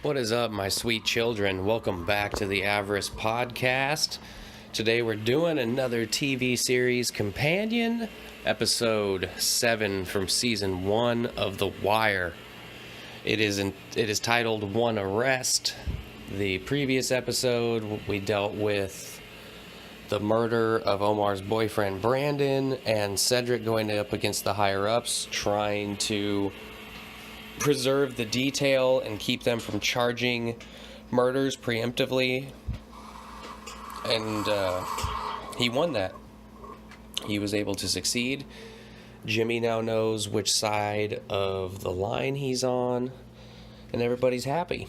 What is up, my sweet children? Welcome back to the Avarice podcast. Today we're doing another TV series companion, episode 7 from season 1 of The Wire. It is titled One Arrest. The previous episode we dealt with the murder of Omar's boyfriend Brandon and Cedric going up against the higher-ups, trying to preserve the detail and keep them from charging murders preemptively. And he won that. He was able to succeed. Jimmy now knows which side of the line he's on, and everybody's happy.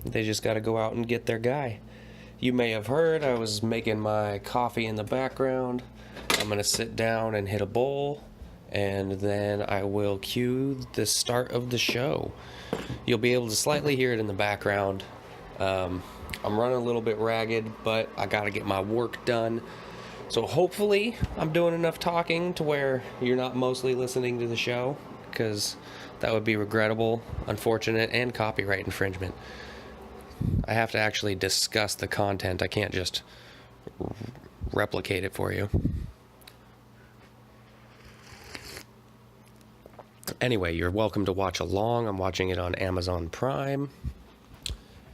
They just got to go out and get their guy. You may have heard I was making my coffee in the background. I'm going to sit down and hit a bowl, and then I will cue the start of the show. You'll be able to slightly hear it in the background. I'm running a little bit ragged, but I gotta get my work done. So hopefully I'm doing enough talking to where you're not mostly listening to the show, because that would be regrettable, unfortunate, and copyright infringement. I have to actually discuss the content. I can't just replicate it for you. Anyway, you're welcome to watch along. I'm watching it on Amazon Prime.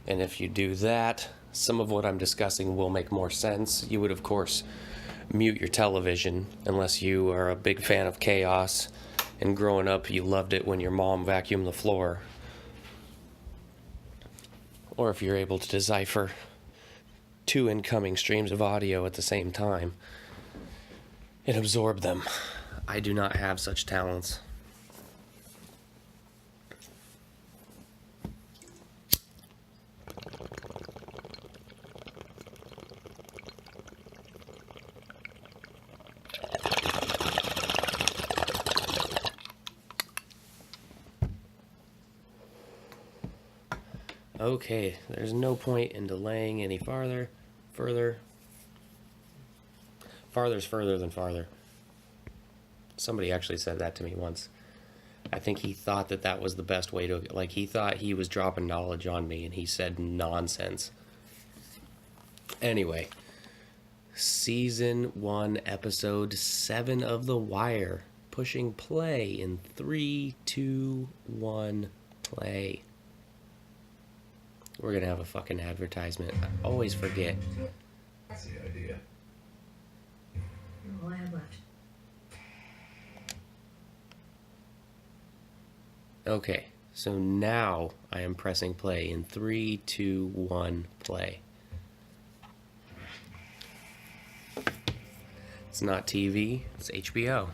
And if you do that, some of what I'm discussing will make more sense. You would, of course, mute your television unless you are a big fan of chaos. And growing up, you loved it when your mom vacuumed the floor. Or if you're able to decipher 2 incoming streams of audio at the same time and absorb them. I do not have such talents. Okay, there's no point in delaying any farther. Farther's further than farther. Somebody actually said that to me once. I think he thought that was the best way to, like, he thought he was dropping knowledge on me, and he said nonsense. Anyway, season 1, episode 7 of The Wire. Pushing play in 3, 2, 1, play. We're gonna have a fucking advertisement. I always forget. That's the idea. All I have left. Okay, so now I am pressing play in 3, 2, 1, play. It's not TV, it's HBO.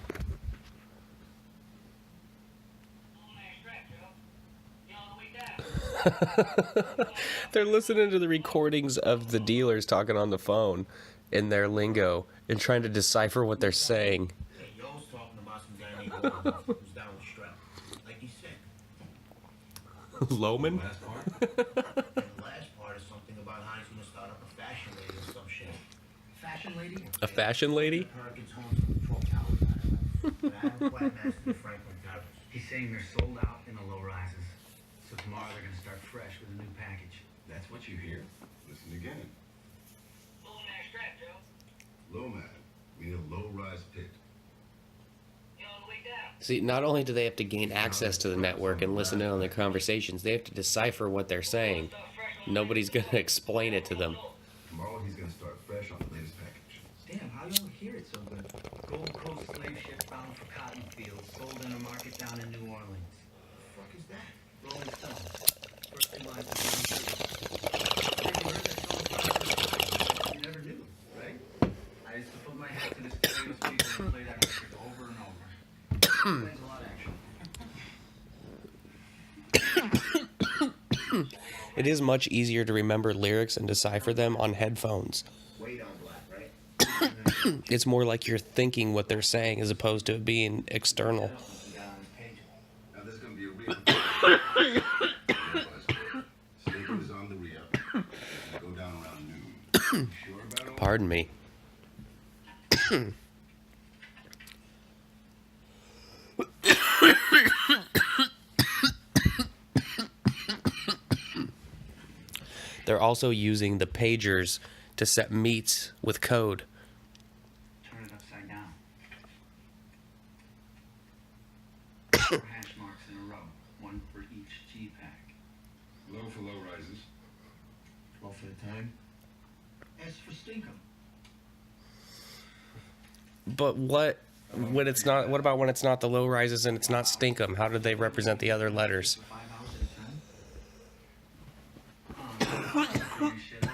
They're listening to the recordings of the dealers talking on the phone in their lingo and trying to decipher what they're saying. Yeah, Yo's talking about some guy named Loman who's down with strep. Like he said. Loman? Last part? And the last part is something about how he's gonna start up a fashion lady or some shit. Fashion lady? A fashion lady? Perkins Homes and Patrol Towers. But I have a plan master in Franklin Towers. He's saying they're sold out in the low rises. So tomorrow they're going to start fresh with a new package. That's what you hear. Listen again. Loman strap, Joe. Low man. We need a low-rise pit. You on the way down. See, not only do they have to gain access to the network and listen in on their conversations, they have to decipher what they're saying. Nobody's going to explain it to them. Tomorrow he's going to start fresh on the latest package. Damn, how you don't hear it so good? Gold Coast slave ship bound for cotton fields, sold in a market down in New Orleans. The fuck is that? Rolling Stone. First 2 lines of John City. Never heard that song before? You never knew, right? I used to put my hat to this stereo speaker and play that record over and over. Explains a lot, actually. It is much easier to remember lyrics and decipher them on headphones. Way down black, right? It's more like you're thinking what they're saying as opposed to it being external. You got on his page. Now there's going to be a real... Staple is on the re-up. Go down around noon. You sure about all Pardon me. They're also using the pagers to set meats with code. Turn it upside down. 4 hash marks in a row, 1 for each G-pack. Low for low rises. 12 for the time. S for stinkum. But what when it's not? What about when it's not the low rises and it's not stinkum? How do they represent the other letters? 5 hours at a time. Figure shit out.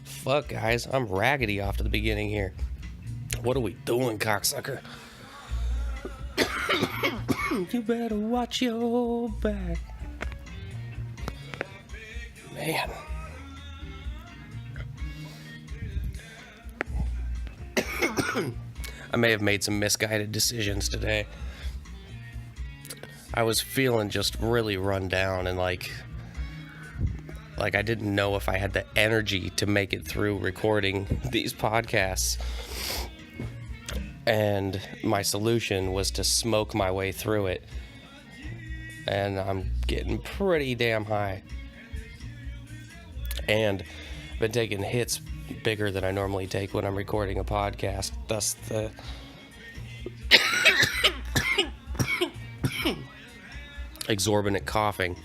Fuck, guys, I'm raggedy off to the beginning here. What are we doing, cocksucker? You better watch your back. Man. I may have made some misguided decisions today. I was feeling just really run down and like I didn't know if I had the energy to make it through recording these podcasts. And my solution was to smoke my way through it. And I'm getting pretty damn high. And I've been taking hits bigger than I normally take when I'm recording a podcast. Thus the exorbitant coughing.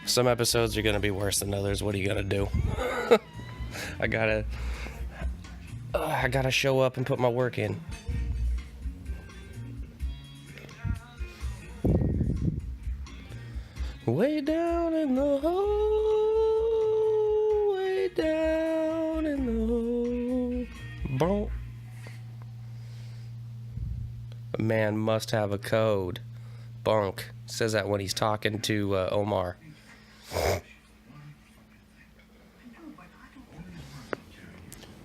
Some episodes are going to be worse than others. What are you going to do? I gotta show up and put my work in. Way down in the hole, way down in the hole. Bonk. A man must have a code. Bonk. Says that when he's talking to Omar.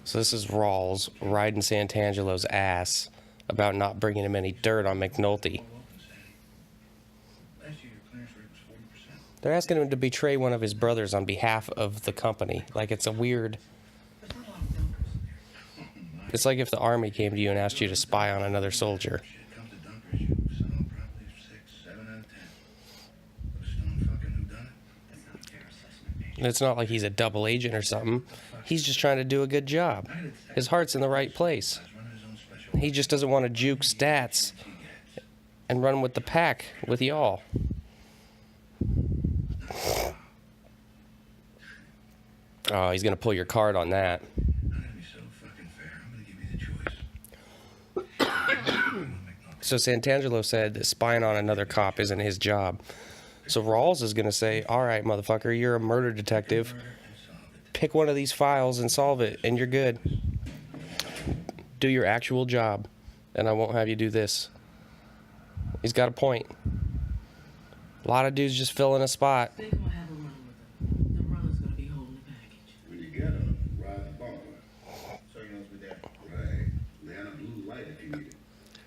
So this is Rawls riding Santangelo's ass about not bringing him any dirt on McNulty. Last year, your clearance rate was 40%. They're asking him to betray one of his brothers on behalf of the company. Like, it's a weird... It's like if the army came to you and asked you to spy on another soldier. Shit comes to dunkers, you sell them properly 6, 7 out of 10. Those stone fucking whodunit. That's not a fair assessment. And it's not like he's a double agent or something. He's just trying to do a good job. His heart's in the right place. He's running his own special. He just doesn't want to juke stats and run with the pack with y'all. Oh, he's going to pull your card on that. I'm gonna be so fucking fair. I'm gonna give you the choice. So Santangelo said that spying on another cop isn't his job. So Rawls is going to say, all right, motherfucker, you're a murder detective. Pick one of these files and solve it, and you're good. Do your actual job, and I won't have you do this. He's got a point. A lot of dudes just filling a spot. Big will have a run with him. The brother's gonna be holding the package. When you get him, ride the bumper. So he knows we're there. Right. Lay on a blue light if you need it.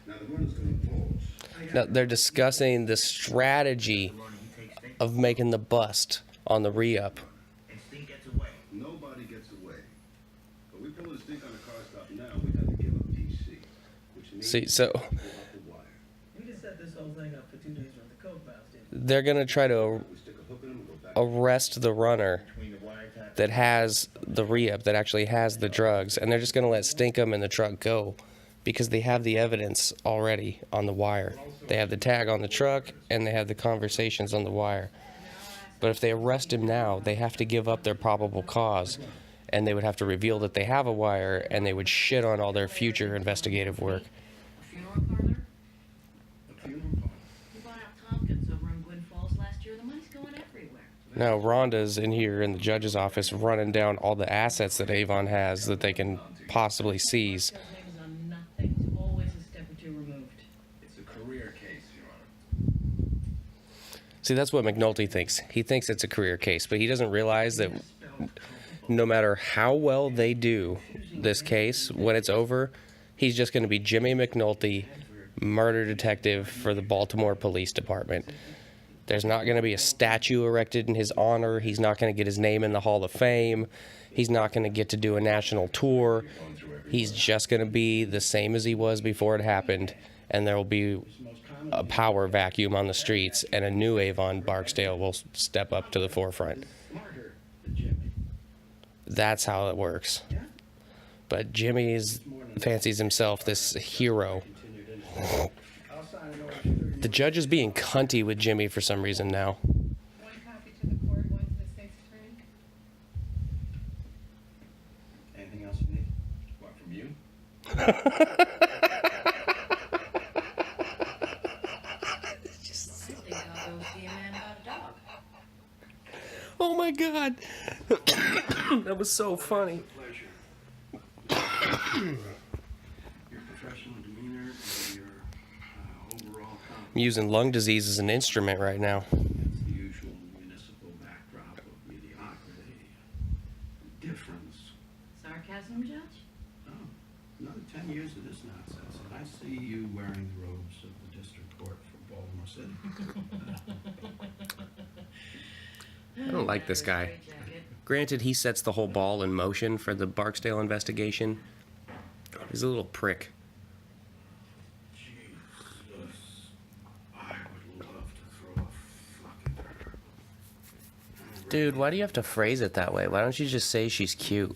Now the runner's gonna pause. Now, they're discussing the strategy The runner, he takes stink, of making the bust on the re-up. and stink gets away. Nobody gets away. But we pull a stick on a car stop now, we have to give up PC. Which means See, so we give up the wire. You just set this whole thing up for 2 days worth of coke files, didn't you? they're going to try to We stick a hook in him and go back. arrest the runner Between the wiretap that has the re-up, that actually has the drugs, and they're just going to let Stinkum and the truck go because they have the evidence already on the wire. They have the tag on the truck, and they have the conversations on the wire. But if they arrest him now, they have to give up their probable cause, and they would have to reveal that they have a wire, and they would shit on all their future investigative work. A funeral parlor? A funeral parlor. You bought out Tompkins over in Gwynn Falls last year. The money's going everywhere. Now, Rhonda's in here in the judge's office running down all the assets that Avon has that they can possibly seize. His name is on nothing. He's always a step or two removed. It's a career case, Your Honor. See, that's what McNulty thinks. He thinks it's a career case, but he doesn't realize that no matter how well they do this case, when it's over, he's just going to be Jimmy McNulty, murder detective for the Baltimore Police Department. There's not going to be a statue erected in his honor. He's not going to get his name in the Hall of Fame. He's not going to get to do a national tour. He's just going to be the same as he was before it happened, and there will be a power vacuum on the streets, and a new Avon Barksdale will step up to the forefront. Smarter than Jimmy. That's how it works. But Jimmy fancies himself this hero. I'll sign an order for 30 The judge is being cunty with Jimmy for some reason now. One copy to the court, one to the state's attorney. Anything else you need? What, from you? Silly doggo see a man about a dog. Oh my god. That was so funny. Pleasure. Your professional demeanor and your overall confidence. I'm using lung disease as an instrument right now. It's the usual municipal backdrop of mediocrity, difference. Sarcasm, Judge? Oh, another 10 years of this nonsense, and I see you wearing the robes of the district court from Baltimore City. I don't like this guy. Straight jacket. Granted, he sets the whole ball in motion for the Barksdale investigation. He's a little prick. Jesus, I would love to throw a fucking her. Dude, why do you have to phrase it that way? Why don't you just say she's cute?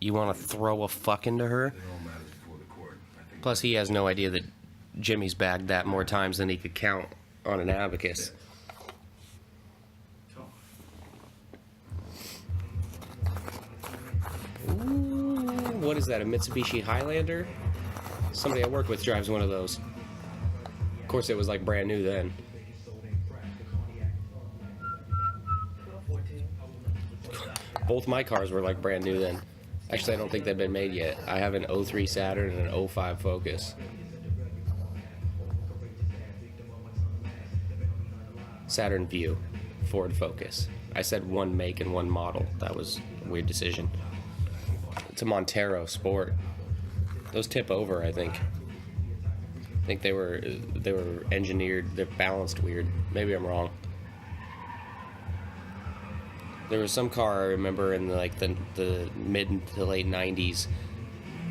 You want to throw a fuck into her? It all matters before the court. I think Plus, he has no idea that Jimmy's bagged that more times than he could count on an abacus. talk. Ooh, what is that, a Mitsubishi Highlander? Somebody I work with drives one of those. Of course, it was like brand new then. Both my cars were like brand new then. Actually, I don't think they've been made yet. I have an 03 Saturn and an 05 Focus. Saturn View, Ford Focus. I said one make and one model. That was a weird decision. It's a Montero Sport. Those tip over, I think. I think they were engineered. They're balanced weird. Maybe I'm wrong. There was some car I remember in the mid to late 90s.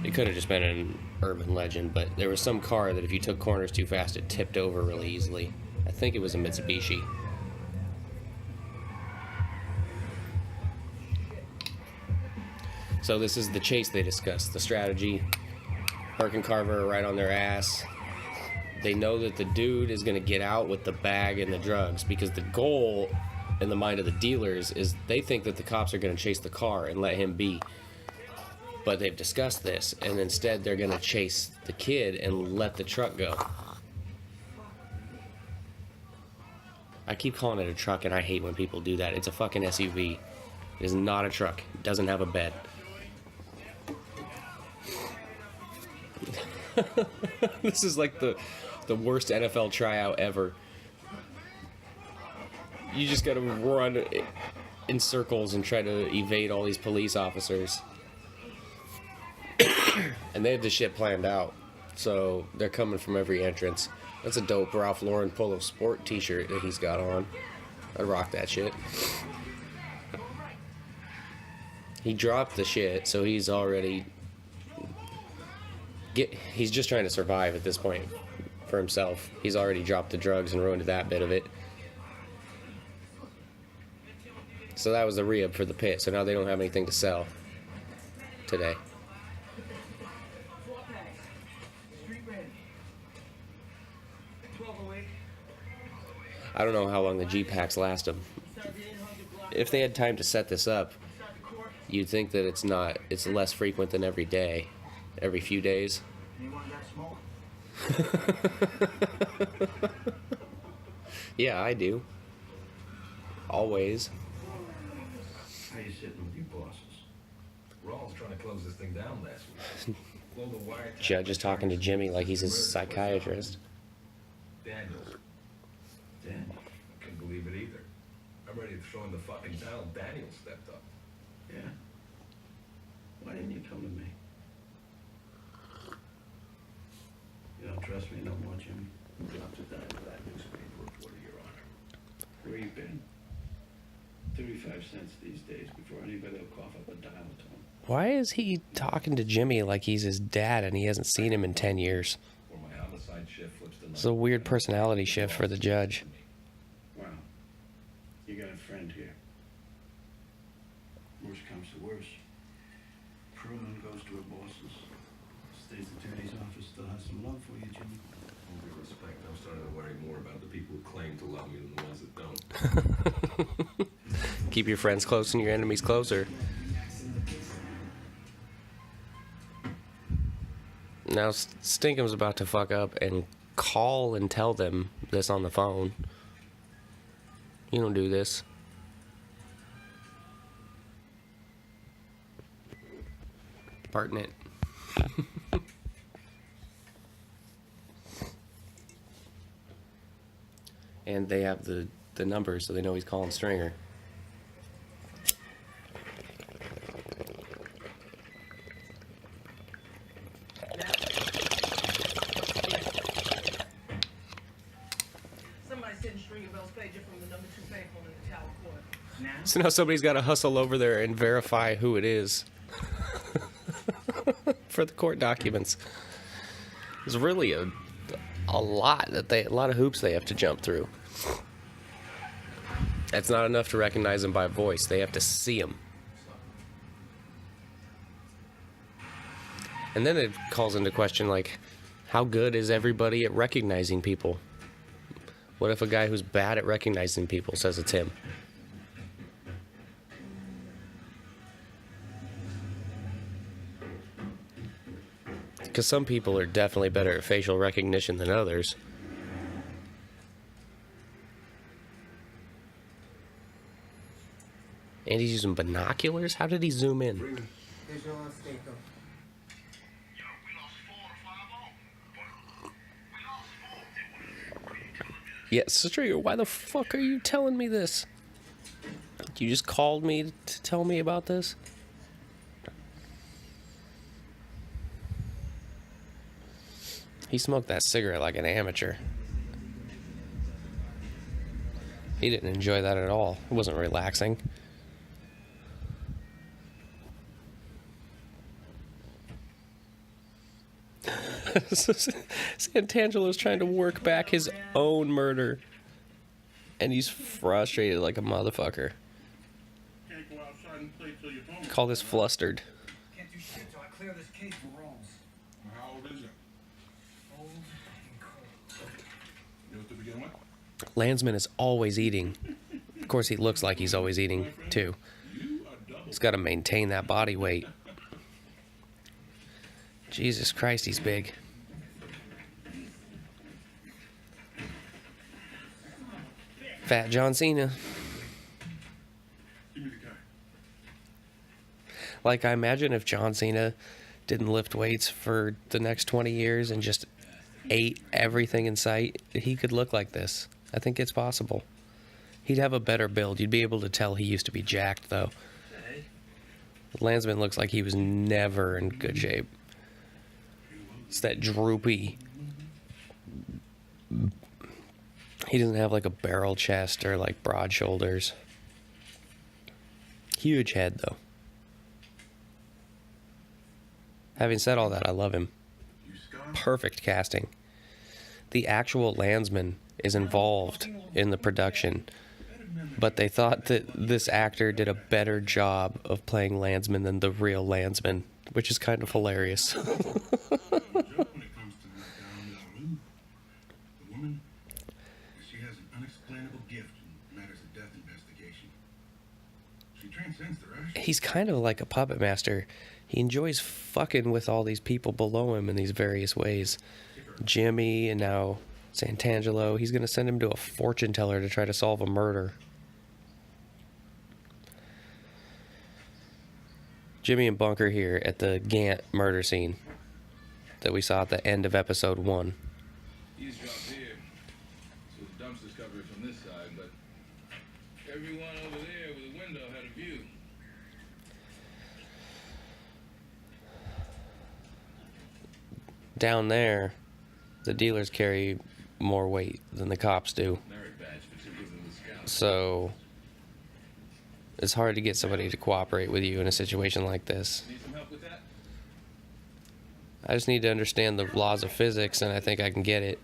It could have just been an urban legend, but there was some car that if you took corners too fast, it tipped over really easily. I think it was a Mitsubishi. So this is the chase they discussed, the strategy. Herc and Carver are right on their ass. They know that the dude is going to get out with the bag and the drugs because the goal in the mind of the dealers is they think that the cops are going to chase the car and let him be. But they've discussed this, and instead they're going to chase the kid and let the truck go. I keep calling it a truck, and I hate when people do that. It's a fucking SUV. It is not a truck. It doesn't have a bed. This is like the worst NFL tryout ever. You just gotta run in circles and try to evade all these police officers. And they have this shit planned out. So they're coming from every entrance. That's a dope Ralph Lauren Polo Sport t-shirt that he's got on. I'd rock that shit. He dropped the shit, so he's already... He's just trying to survive at this point for himself. He's already dropped the drugs and ruined that bit of it. So that was the re-up for the pit. So now they don't have anything to sell today. I don't know how long the G-Packs last them. If they had time to set this up, you'd think that it's less frequent than every day, every few days. Anyone that small? Yeah, I do. Always. How you sitting with your bosses? Rawls trying to close this thing down last week. Blow the wire. Judge is talking to Jimmy like he's a psychiatrist. Daniels. Daniel. I couldn't believe it either. I'm ready to throw in the fucking towel. Daniels stepped up. Yeah. Why didn't you come to me? You don't trust me no more, Jimmy? I'll just die for that newspaper reporter, Your Honor. sense these days before anybody will cough up a dial tone. Why is he talking to Jimmy like he's his dad and he hasn't seen him in 10 years? Or my homicide shift flips to It's a weird personality shift for the judge. Wow. You got a friend here. Worst comes to worst. Truman goes to her bosses. State's attorney's office still has some love for you, Jimmy. All due respect, I'm starting to worry more about the people who claim to love me than the ones that don't. Keep your friends close and your enemies closer. Now Stinkham's about to fuck up and call and tell them this on the phone. You don't do this. Pertinent. And they have the number, so they know he's calling Stringer. Somebody sent Stringer Bell's pager from the number 2 payphone in the Tower Court. Now? So now somebody's got to hustle over there and verify who it is for the court documents. There's really a lot of hoops they have to jump through. That's not enough to recognize him by voice. They have to see him. And then it calls into question, like, how good is everybody at recognizing people? What if a guy who's bad at recognizing people says it's him? Because some people are definitely better at facial recognition than others. And he's using binoculars? How did he zoom in? Visual on Stinko. Yes, Stringer, why the fuck are you telling me this? You just called me to tell me about this? He smoked that cigarette like an amateur. He didn't enjoy that at all. It wasn't relaxing. Santangelo's trying to work back his own murder. And he's frustrated like a motherfucker. Can't go outside and play till you're home. Call this flustered. Can't do shit till I clear this case for wrongs. How old is it? Old and cold. You to begin with? Landsman is always eating. Of course, he looks like he's always eating, too. He's got to maintain that body weight. Jesus Christ, he's big. Fat John Cena. Give me the guy. Like, I imagine if John Cena didn't lift weights for the next 20 years and just ate everything in sight, he could look like this. I think it's possible. He'd have a better build. You'd be able to tell he used to be jacked, though. Landsman looks like he was never in good shape. It's that droopy. He doesn't have like a barrel chest or like broad shoulders. Huge head, though. Having said all that, I love him. Perfect casting. The actual Landsman is involved in the production, but they thought that this actor did a better job of playing Landsman than the real Landsman, which is kind of hilarious. When it comes to this down the woman, she has an unexplainable gift in matters of death investigation. She transcends the rational. He's kind of like a puppet master. He enjoys fucking with all these people below him in these various ways. Jimmy and now Santangelo. He's going to send him to a fortune teller to try to solve a murder. Jimmy and Bunker here at the Gant murder scene that we saw at the end of episode 1. Eavesdrop here, so the dumpster's covered from this side, but everyone over there with a window had a view. Down there, the dealers carry more weight than the cops do. Merit badge for 2 giving the scout. So It's hard to get somebody to cooperate with you in a situation like this. Need some help with that? I just need to understand the laws of physics, and I think I can get it.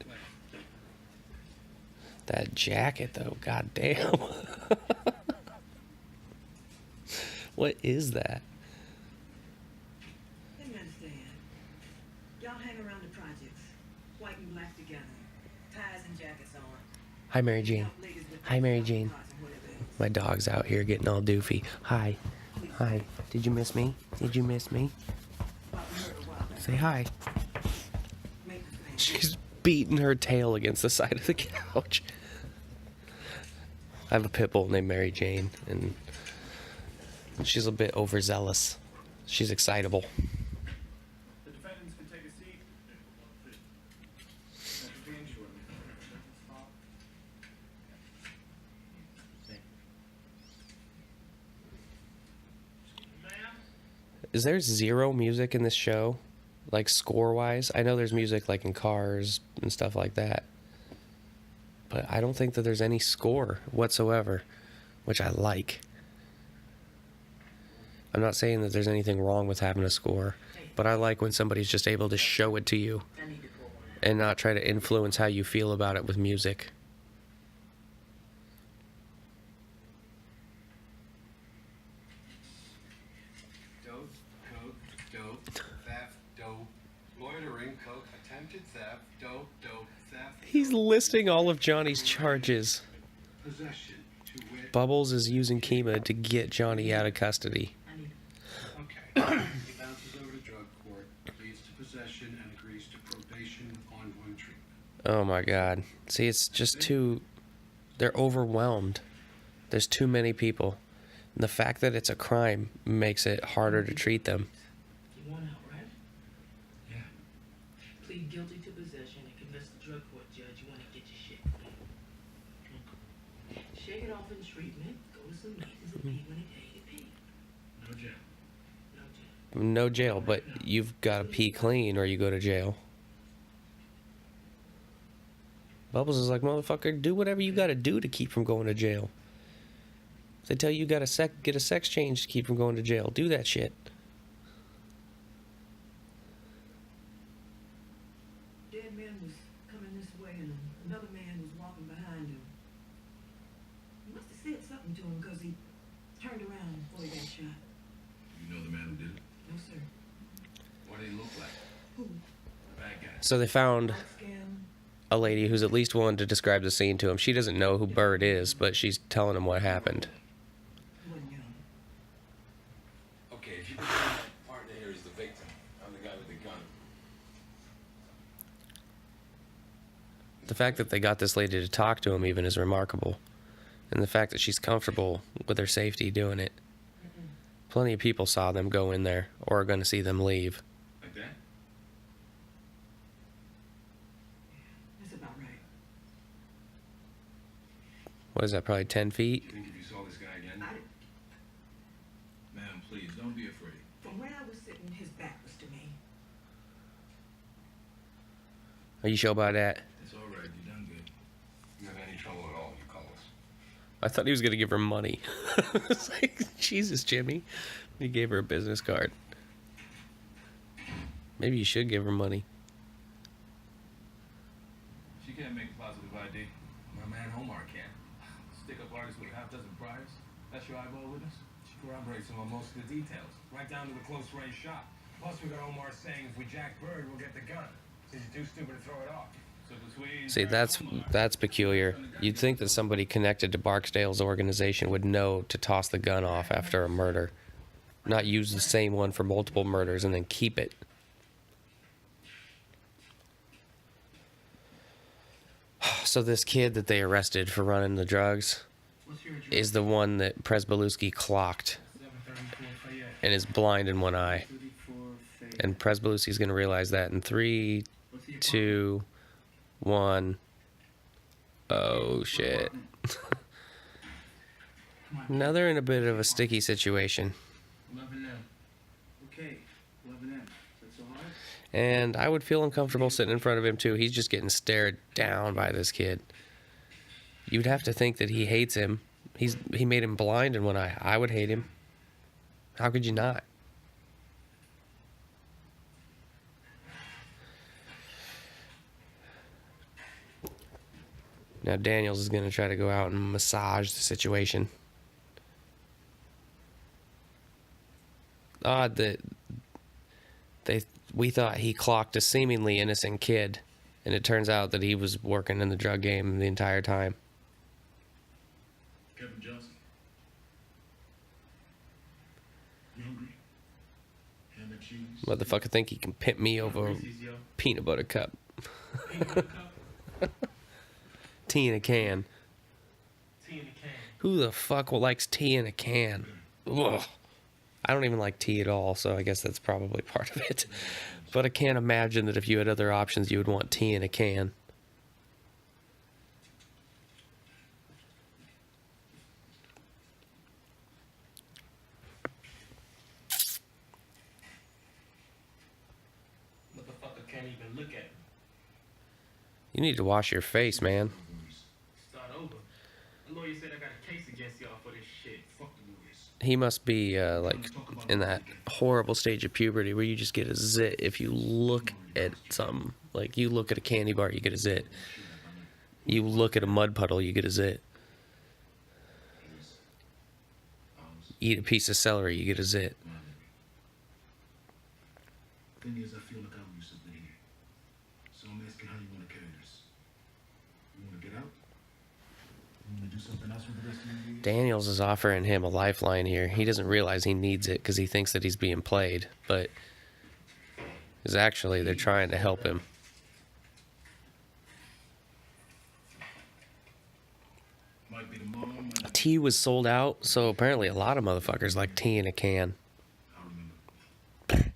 That jacket, though, goddamn. What is that? Let me understand. Y'all hang around the projects, white and black together, ties and jackets on. Hi, Mary Jane. Help ladies with Hi, Mary Jane. cars and whatever else. My dog's out here getting all doofy. Hi. Hi. Did you miss me? Did you miss me? About the murder a while back. Say hi. Make the plan. She's beating her tail against the side of the couch. I have a pit bull named Mary Jane, and she's a bit overzealous. She's excitable. The defendants can take a seat. Is there zero music in this show? Like score-wise? I know there's music like in Cars and stuff like that. But I don't think that there's any score whatsoever, which I like. I'm not saying that there's anything wrong with having a score, but I like when somebody's just able to show it to you and not try to influence how you feel about it with music. Dope, coke, dope, theft, dope, loitering, coke, attempted theft, dope, theft. He's listing all of Johnny's charges. Possession to wit. Bubbles is using Kima to get Johnny out of custody. Okay. He bounces over to drug court, pleads to possession, and agrees to probation with ongoing treatment. Oh my god. See, it's just too... They're overwhelmed. There's too many people. And the fact that it's a crime makes it harder to treat them. You want out, right? Yeah. Plead guilty to possession and convince the drug court judge you want to get your shit clean. Shake it off in treatment, go to some meetings and pee when it day to pee. No jail. No jail. No jail, but you've got to pee clean or you go to jail. Bubbles is like, motherfucker, do whatever you got to do to keep from going to jail. If they tell you you got to get a sex change to keep from going to jail, do that shit. Dead man was coming this way and another man was walking behind him. He must have said something to him because he turned around before he got shot. You know the man who did it? No, sir. What did he look like? Who? The bad guy. So they found Light skin? a lady who's at least willing to describe the scene to him. She doesn't know who Bird is, but she's telling him what happened. He wasn't young. Okay, if you put my partner here as the victim, I'm the guy with the gun. The fact that they got this lady to talk to him even is remarkable. And the fact that she's comfortable with her safety doing it. Plenty of people saw them go in there or are going to see them leave. Like that? That's about right. What is that, probably 10 feet? You think if you saw this guy again? I didn't. Ma'am, please, don't be afraid. From where I was sitting, his back was to me. Are you sure about that? It's all right. You done good. If you have any trouble at all, you call us. I thought he was going to give her money. It's like, Jesus, Jimmy. He gave her a business card. Maybe you should give her money. She can't make a positive ID. My man Omar can. Stick-up artist with a half-dozen priors. That's your eyeball witness? She corroborates him on most of the details, right down to the close-range shot. Plus, we got Omar saying if we jack Bird, we'll get the gun. Says he's too stupid to throw it off. So between See, Bird and Omar, that's peculiar. You'd think that somebody connected to Barksdale's organization would know to toss the gun off after a murder. Not use the same one for multiple murders and then keep it. So this kid that they arrested for running the drugs What's your address? is the one that Presbalewski clocked 734 Fayette. and is blind in one eye. 34 Fayette. And Presbalewski's going to realize that in 3, What's the apartment? 2, 1. Oh, shit. Come on. Now they're in a bit of a sticky situation. 11 M. Okay, 11 M. That's all right? And I would feel uncomfortable sitting in front of him, too. He's just getting stared down by this kid. You'd have to think that he hates him He made him blind in one eye. I would hate him. How could you not? Now Daniels is going to try to go out and massage the situation. Odd that we thought he clocked a seemingly innocent kid, and it turns out that he was working in the drug game the entire time. Kevin Johnson. You hungry? Ham and cheese. Motherfucker think he can pimp me over a Reese's, yo. peanut butter cup. Peanut butter cup. Tea in a can. Tea in a can. Who the fuck likes tea in a can? Ugh. I don't even like tea at all, so I guess that's probably part of it. But I can't imagine that if you had other options, you would want tea in a can. Motherfucker can't even look at me. You need to wash your face, man. Start over. The lawyer said I got a case against y'all for this shit. Fuck the lawyers. He must be like in that horrible stage of puberty where you just get a zit if you look at something. Like you look at a candy bar, you get a zit. You look at a mud puddle, you get a zit. Eat a piece of celery, you get a zit. Thing is, I feel like I'm used to being here. So I'm asking how you want to carry this. You want to get out? You want to do something else with the rest of your years? Daniels is offering him a lifeline here. He doesn't realize he needs it because he thinks that he's being played, but is actually they're trying to help him. Might be the mom, might be... Tea was sold out, so apparently a lot of motherfuckers like tea in a can. I remember.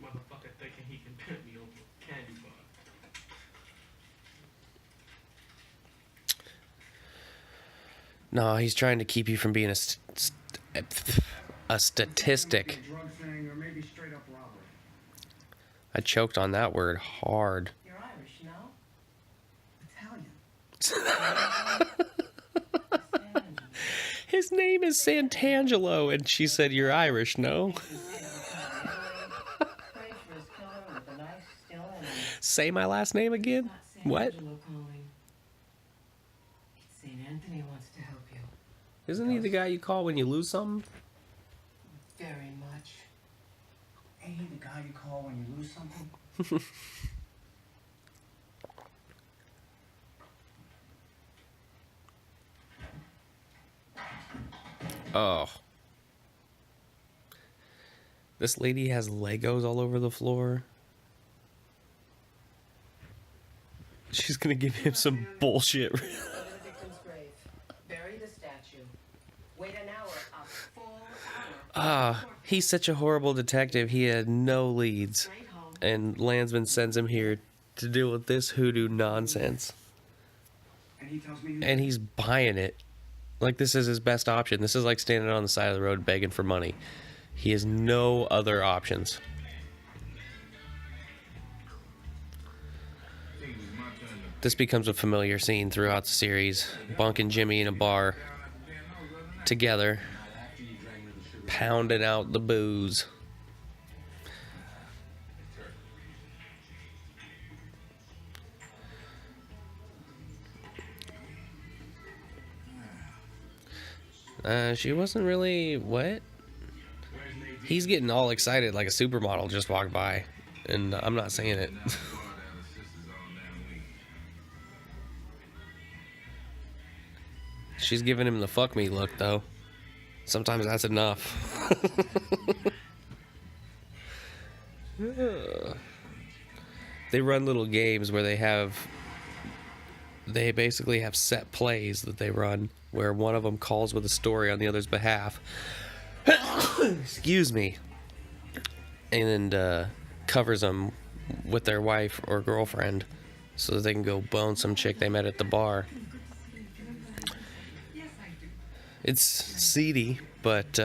Motherfucker thinking he can pimp me over a candy bar. No, he's trying to keep you from being a statistic. Drug thing or maybe straight up robbery. I choked on that word hard. You're Irish, no? His name is Santangelo, and she said, "You're Irish, no?" Say my last name again? What? St. Anthony wants to help you. Isn't he the guy you call when you lose something? Very much. Ain't he the guy you call when you lose something? Oh. This lady has Legos all over the floor. She's gonna give him some bullshit. Go to the victim's grave. Bury the statue. Wait an hour, a full hour. He's such a horrible detective. He had no leads. Straight home. And Landsman sends him here to deal with this hoodoo nonsense. And he tells me And he's buying it. Like this is his best option. This is like standing on the side of the road begging for money. He has no other options. This becomes a familiar scene throughout the series. Bunk and Jimmy in a bar together, pounding out the booze. She wasn't really... What? He's getting all excited like a supermodel just walked by. And I'm not saying it. She's giving him the fuck me look, though. Sometimes that's enough. They run little games where they basically have set plays that they run where one of them calls with a story on the other's behalf. Excuse me. And covers them with their wife or girlfriend so that they can go bone some chick they met at the bar. It's seedy, but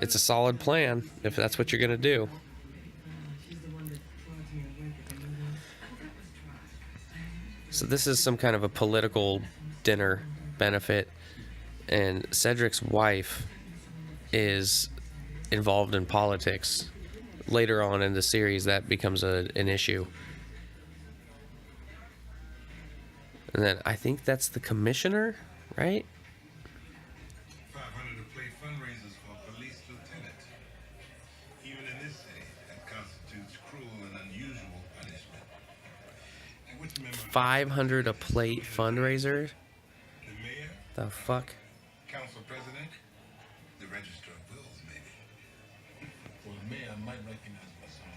it's a solid plan if that's what you're gonna do. So this is some kind of a political dinner, benefit, and Cedric's wife is involved in politics. Later on in the series, that becomes an issue. And then I think that's the commissioner, right? 500 to play fundraisers for police lieutenant. Even in this city, that constitutes cruel and unusual punishment. And which member? 500 a plate fundraiser? The mayor? The fuck? Council president? The register of wills, maybe. For the mayor, I might recognize myself.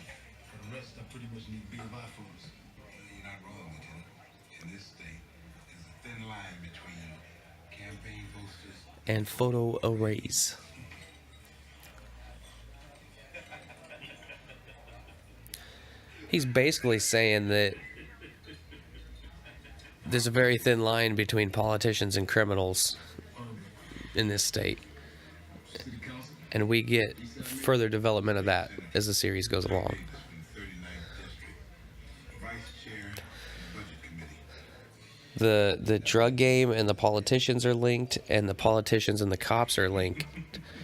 For the rest, I pretty much need to be a byfools. You're not wrong, Lieutenant. In this state, there's a thin line between campaign posters And photo arrays. He's basically saying that there's a very thin line between politicians and criminals in this state. And we get further development of that as the series goes along. The drug game and the politicians are linked, and the politicians and the cops are linked.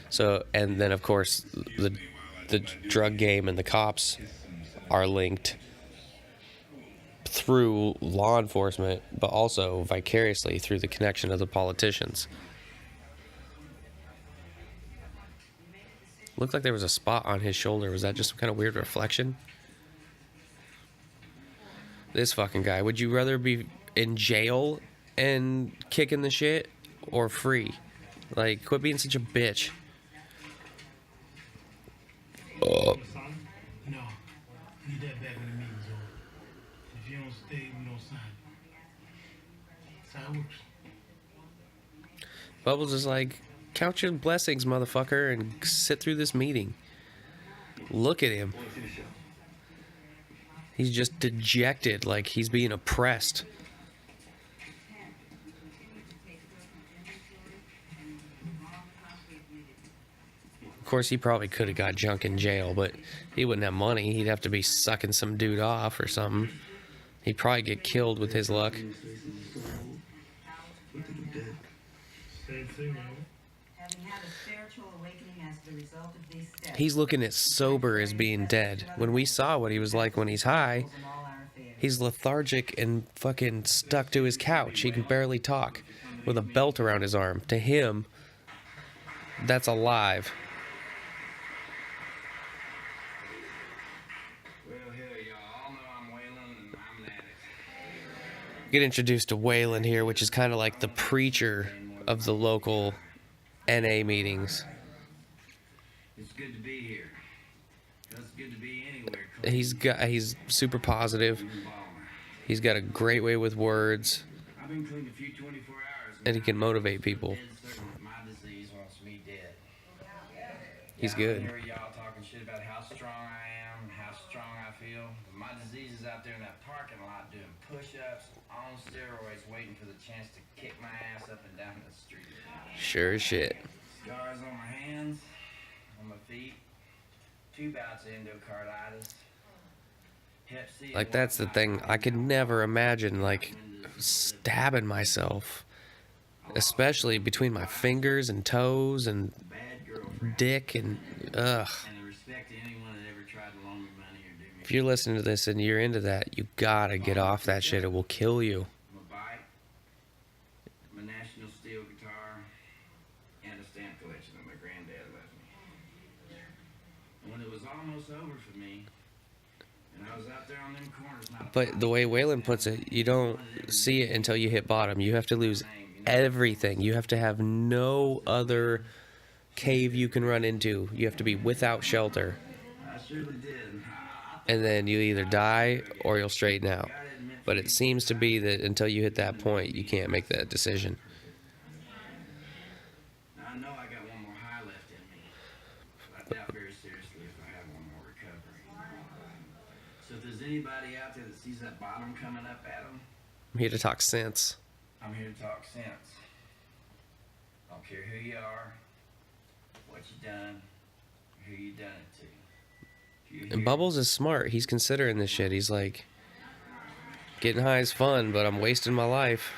So, and then of course the drug game and the cops are linked through law enforcement, but also vicariously through the connection of the politicians. Looked like there was a spot on his shoulder. Was that just some kind of weird reflection? This fucking guy. Would you rather be in jail and kicking the shit, or free? Like, quit being such a bitch. No. Need that back when the meeting's over. If you don't stay, we don't sign. That's how it works. Bubbles is like, count your blessings, motherfucker, and sit through this meeting. Look at him. He's just dejected, like he's being oppressed. Of course, he probably could have got junk in jail, but he wouldn't have money. He'd have to be sucking some dude off or something. He'd probably get killed with his luck. He's looking at sober as being dead. When we saw what he was like when he's high, he's lethargic and fucking stuck to his couch. He can barely talk with a belt around his arm. To him, that's alive. Get introduced to Waylon here, which is kind of like the preacher of the local NA meetings. It's good to be here. It's good to be anywhere. He's super positive. He's got a great way with words. I've been clean a few 24 hours. And he can motivate people. My disease wants me dead. He's good. I hear y'all talking shit about how strong I am, how strong I feel. But my disease is out there in that parking lot doing push-ups on steroids, waiting for the chance to kick my ass up and down the street. Sure as shit. Scars on my hands, on my feet, 2 bouts of endocarditis. Hep C. Like, that's the thing. I could never imagine, like, stabbing myself. Especially between my fingers and toes and dick and, ugh. If you're listening to this and you're into that, you gotta get off that shit. It will kill you. My bike, my National Steel guitar, and a stamp collection that my granddad left me. And when it was almost over for me, and I was out there on them corners, But the way Waylon puts it, you don't see it until you hit bottom. You have to lose everything. You have to have no other cave you can run into. You have to be without shelter. I surely did. And then you either die or you'll straighten out. But it seems to be that until you hit that point, you can't make that decision. I know I got one more high left in me. But I doubt very seriously if I have one more recovery. So if there's anybody out there that sees that bottom coming up at them, I'm here to talk sense. I'm here to talk sense. I don't care who you are, what you done, who you done it to. And Bubbles is smart. He's considering this shit. He's like, getting high is fun, but I'm wasting my life.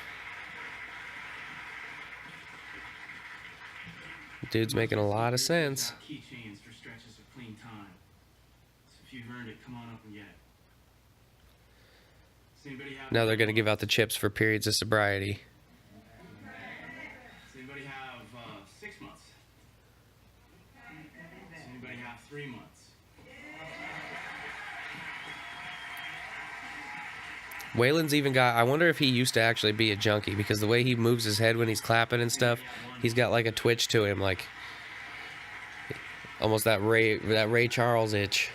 Dude's making a lot of sense. Keychains for stretches of clean time. So if you've earned it, come on up and get it. Does anybody have? Now they're going to give out the chips for periods of sobriety. Does anybody have 6 months? Does anybody have 3 months? Waylon's even got, I wonder if he used to actually be a junkie, because the way he moves his head when he's clapping and stuff, he's got like a twitch to him, like almost that Ray Charles itch.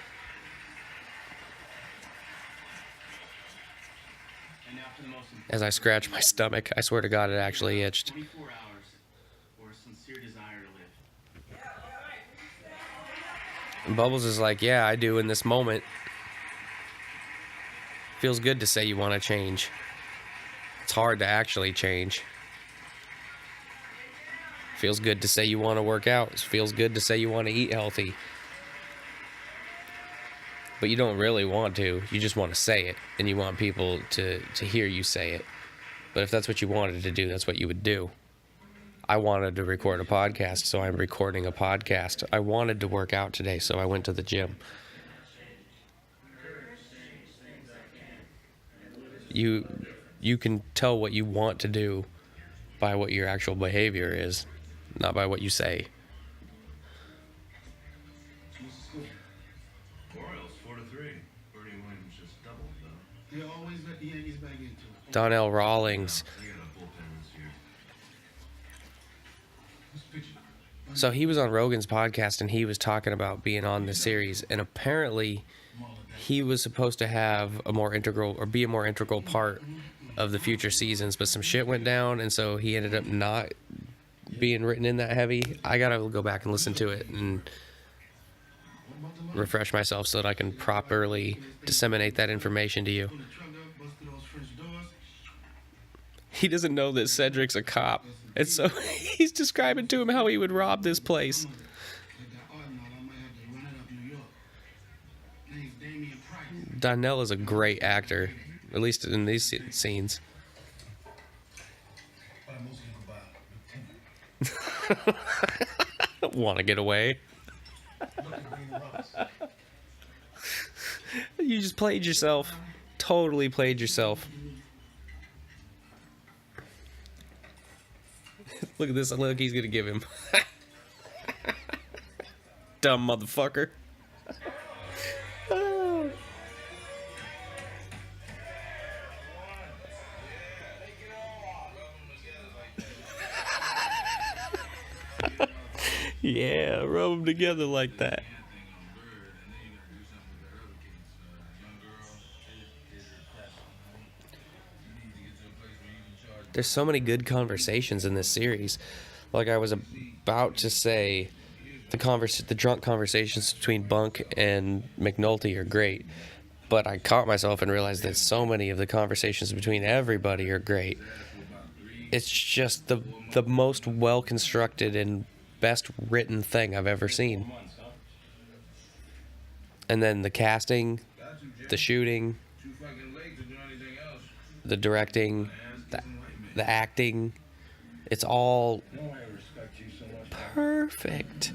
As I scratch my stomach, I swear to God, it actually itched. 24 hours or a sincere desire to live. And Bubbles is like, yeah, I do in this moment. Feels good to say you want to change. It's hard to actually change. Feels good to say you want to work out. It feels good to say you want to eat healthy. But you don't really want to. You just want to say it. And you want people to hear you say it. But if that's what you wanted to do, that's what you would do. I wanted to record a podcast, so I'm recording a podcast. I wanted to work out today, so I went to the gym. You can tell what you want to do by what your actual behavior is, not by what you say. Orioles 4-3. Bernie Williams just doubled though. They always let the Yankees back into it. Donnell Rawlings. They got a bullpen this year. Who's pitching? So he was on Rogan's podcast and he was talking about being on the series, and apparently he was supposed to have a more integral or be a more integral part of the future seasons, but some shit went down, and so he ended up not being written in that heavy. I gotta go back and listen to it and refresh myself so that I can properly disseminate that information to you. He doesn't know that Cedric's a cop, and so he's describing to him how he would rob this place. Donnell is a great actor, at least in these scenes. Want to get away? You just played yourself. Totally played yourself. Look at this look he's gonna give him. Dumb motherfucker. Yeah, rub them together like that. There's so many good conversations in this series. Like I was about to say, the drunk conversations between Bunk and McNulty are great, but I caught myself and realized that so many of the conversations between everybody are great. It's just the most well-constructed and best written thing I've ever seen. And then the casting, the shooting, the directing, the acting, it's all perfect.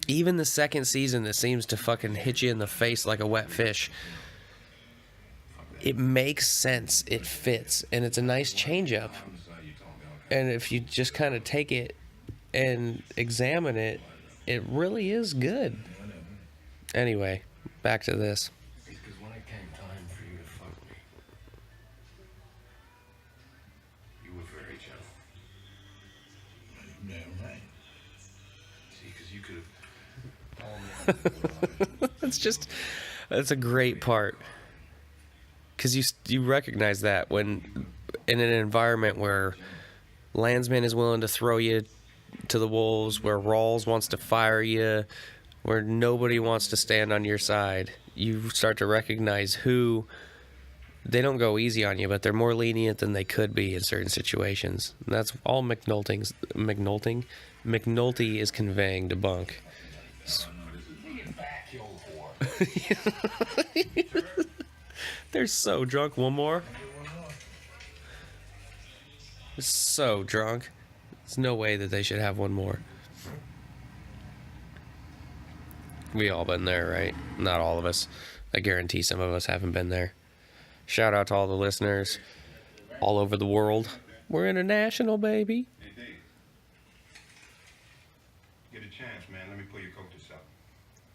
Even the second season that seems to fucking hit you in the face like a wet fish, it makes sense, it fits, and it's a nice change up. And if you just kind of take it and examine it, it really is good. Anyway, back to this. Because when it came time for you to fuck me, you were very gentle. Yeah, right. See, because you could have. That's a great part. Because you recognize that when in an environment where Landsman is willing to throw you to the wolves, where Rawls wants to fire you, where nobody wants to stand on your side, you start to recognize who, they don't go easy on you, but they're more lenient than they could be in certain situations. And that's all McNulty is conveying to Bunk. They're so drunk. One more? They're so drunk. There's no way that they should have one more. We all been there, right? Not all of us. I guarantee some of us haven't been there. Shout out to all the listeners all over the world. We're international, baby. Hey, Dave. Get a chance, man. Let me pull your coat this up.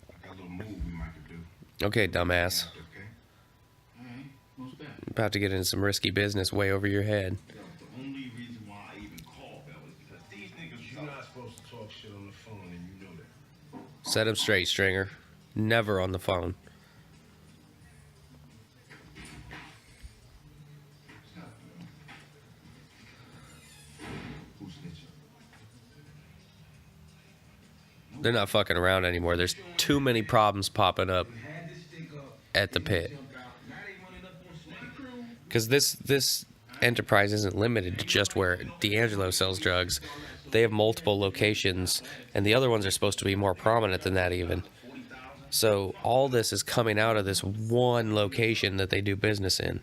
I got a little move we might could do. Okay, dumbass. Okay? Alright, most bad. About to get into some risky business way over your head. Yo, the only reason why I even called Bell is because these niggas. You're not supposed to talk shit on the phone, and you know that. Set him straight, Stringer. Never on the phone. Who's snitching? They're not fucking around anymore. There's too many problems popping up at the pit. Because this enterprise isn't limited to just where D'Angelo sells drugs. They have multiple locations, and the other ones are supposed to be more prominent than that even. So all this is coming out of this one location that they do business in.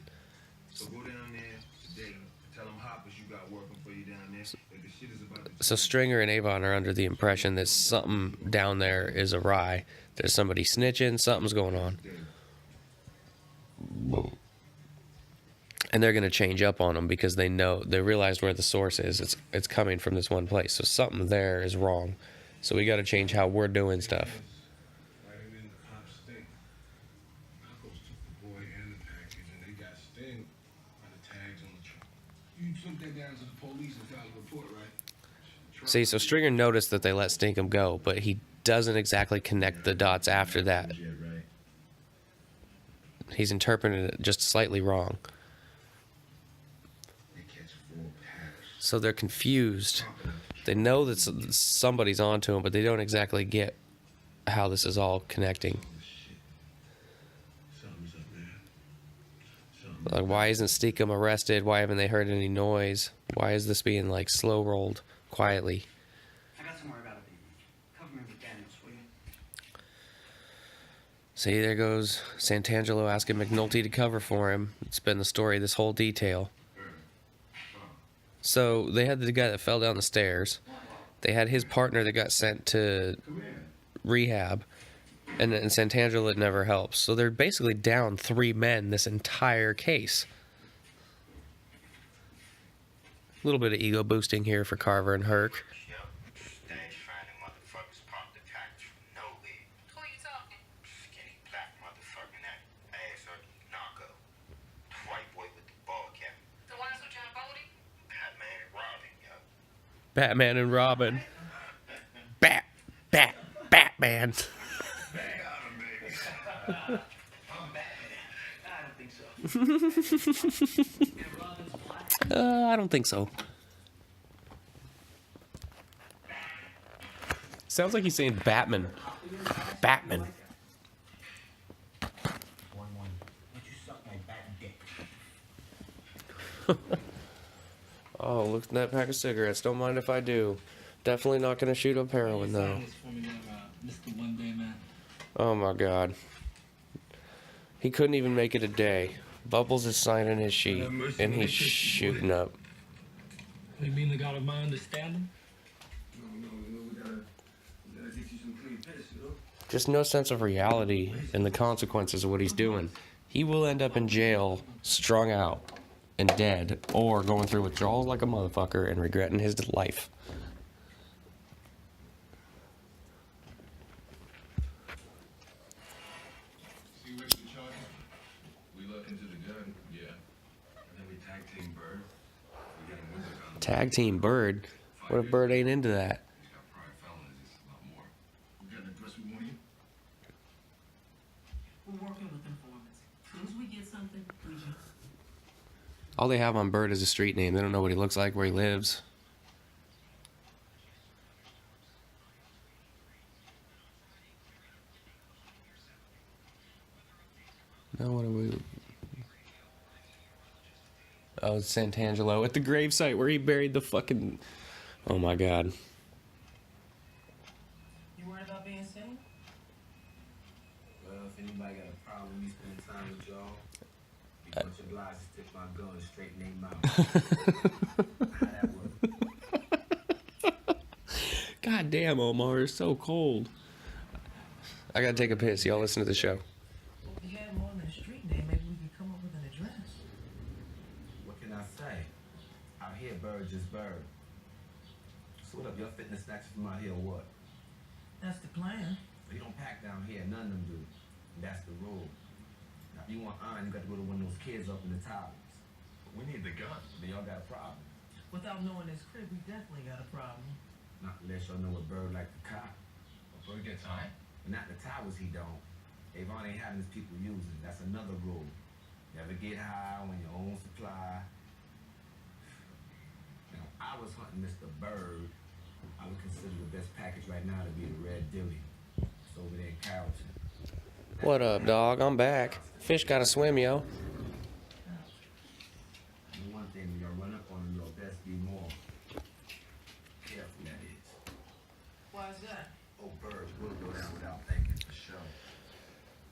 So go down there today. Tell them hoppers you got working for you down there. That the shit is about to. So Stringer and Avon are under the impression that something down there is awry. There's somebody snitching, something's going on. And they're going to change up on them because they realized where the source is. It's coming from this one place. So something there is wrong. So we got to change how we're doing stuff. Right in the cops think. Narcos took the boy and the package, and they got Sting by the tags on the truck. You took that down to the police and filed a report, right? See, so Stringer noticed that they let Stinkum go, but he doesn't exactly connect the dots after that. He's interpreted it just slightly wrong. So they're confused. They know that somebody's onto them, but they don't exactly get how this is all connecting. Like, why isn't Steakum arrested? Why haven't they heard any noise? Why is this being, like, slow rolled quietly? I got somewhere about it, baby. Cover me with Daniels, will you? See, there goes Santangelo asking McNulty to cover for him. It's been the story, this whole detail. So they had the guy that fell down the stairs. They had his partner that got sent to rehab. And Santangelo it never helps. So they're basically down 3 men this entire case. A little bit of ego boosting here for Carver and Herc. Batman and Robin. Batman. I don't think so. Sounds like he's saying Batman. Batman. 1-1. Let you suck my bat dick. Oh, look at that pack of cigarettes. Don't mind if I do. Definitely not going to shoot up heroin, though. Mr. One Day Man. Oh, my God. He couldn't even make it a day. Bubbles is signing his sheet, and he's shooting up. You mean the God of my understanding? No, we gotta get you some clean piss, you know? Just no sense of reality and the consequences of what he's doing. He will end up in jail, strung out, and dead, or going through withdrawals like a motherfucker and regretting his life. See what's the charge? We look into the gun, yeah. And then we tag team Bird. We get him with the gun. Tag team Bird? What if Bird ain't into that? He's got prior felonies, it's a lot more. We got an address we want you? We're working with informants. As soon as we get something, we just... All they have on Bird is a street name. They don't know what he looks like, where he lives. Now what are we... Oh, it's Santangelo at the gravesite where he buried the fucking... Oh my God. You worried about being seen? Well, if anybody got a problem with me spending time with y'all, you bunch of lies and stick my gun straight in their mouth. How that work? God damn, Omar, it's so cold. I gotta take a piss. Y'all listen to the show. Well, if you had more than a street name, maybe we could come up with an address. What can I say? Out here, bird just bird. So what up, your fitness snacks from out here or what? That's the plan. You don't pack down here, none of them do. That's the rule. Now, if you want iron, you got to go to one of those kids up in the towers. We need the gun. Then y'all got a problem. Without knowing his crib, we definitely got a problem. Not unless y'all know what bird like to cop. A bird gets high? But not the towers he don't. Avon ain't having his people using. That's another rule. Never get high on your own supply. Now, I was hunting Mr. Bird. I would consider the best package right now to be the Red Dilly. It's over there in Carrollton. What up, dog? I'm back. Fish gotta swim, yo. And one thing, when y'all run up on them, y'all best be more careful, that is. Why is that? Oh, birds will go down without thinking, for sure.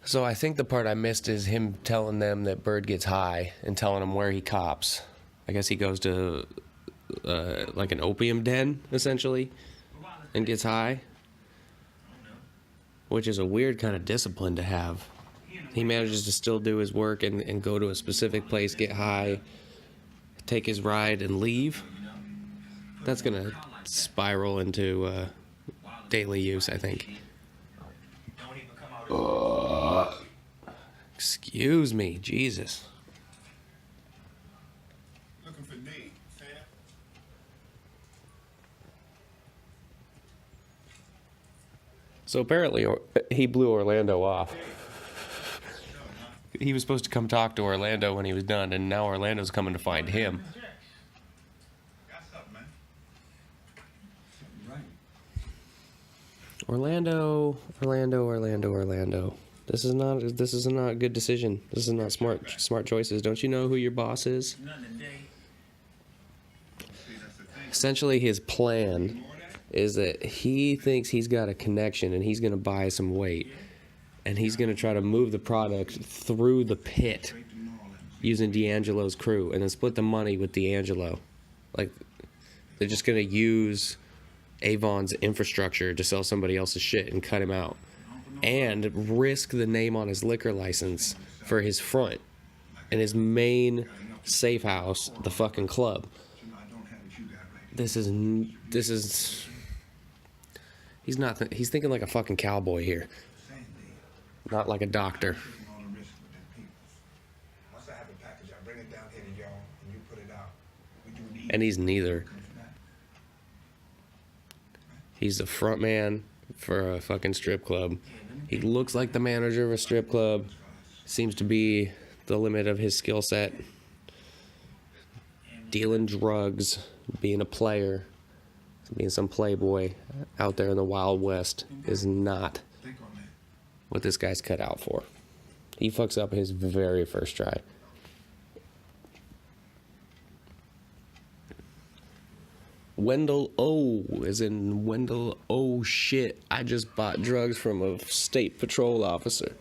So I think the part I missed is him telling them that Bird gets high and telling them where he cops. I guess he goes to like an opium den, essentially, and gets high. Which is a weird kind of discipline to have. He manages to still do his work and go to a specific place, get high, take his ride, and leave. That's gonna spiral into daily use, I think. Excuse me, Jesus. Looking for Nate, Sam. So apparently he blew Orlando off. He was supposed to come talk to Orlando when he was done, and now Orlando's coming to find him. Got something, man. Orlando. This is not a good decision. This is not smart choices. Don't you know who your boss is? Essentially, his plan is that he thinks he's got a connection and he's going to buy some weight, and he's going to try to move the product through the pit using D'Angelo's crew, and then split the money with D'Angelo. Like, they're just going to use Avon's infrastructure to sell somebody else's shit and cut him out, and risk the name on his liquor license for his front and his main safe house, the fucking club. This is he's thinking like a fucking cowboy here, not like a doctor. Once I have a package, I bring it down here to y'all, and you put it out. We do the And he's neither. He's the front man for a fucking strip club. He looks like the manager of a strip club. Seems to be the limit of his skill set. Dealing drugs, being a player, being some playboy out there in the Wild West is not what this guy's cut out for. He fucks up his very first try. Wendell O, as in Wendell, oh shit, I just bought drugs from a state patrol officer.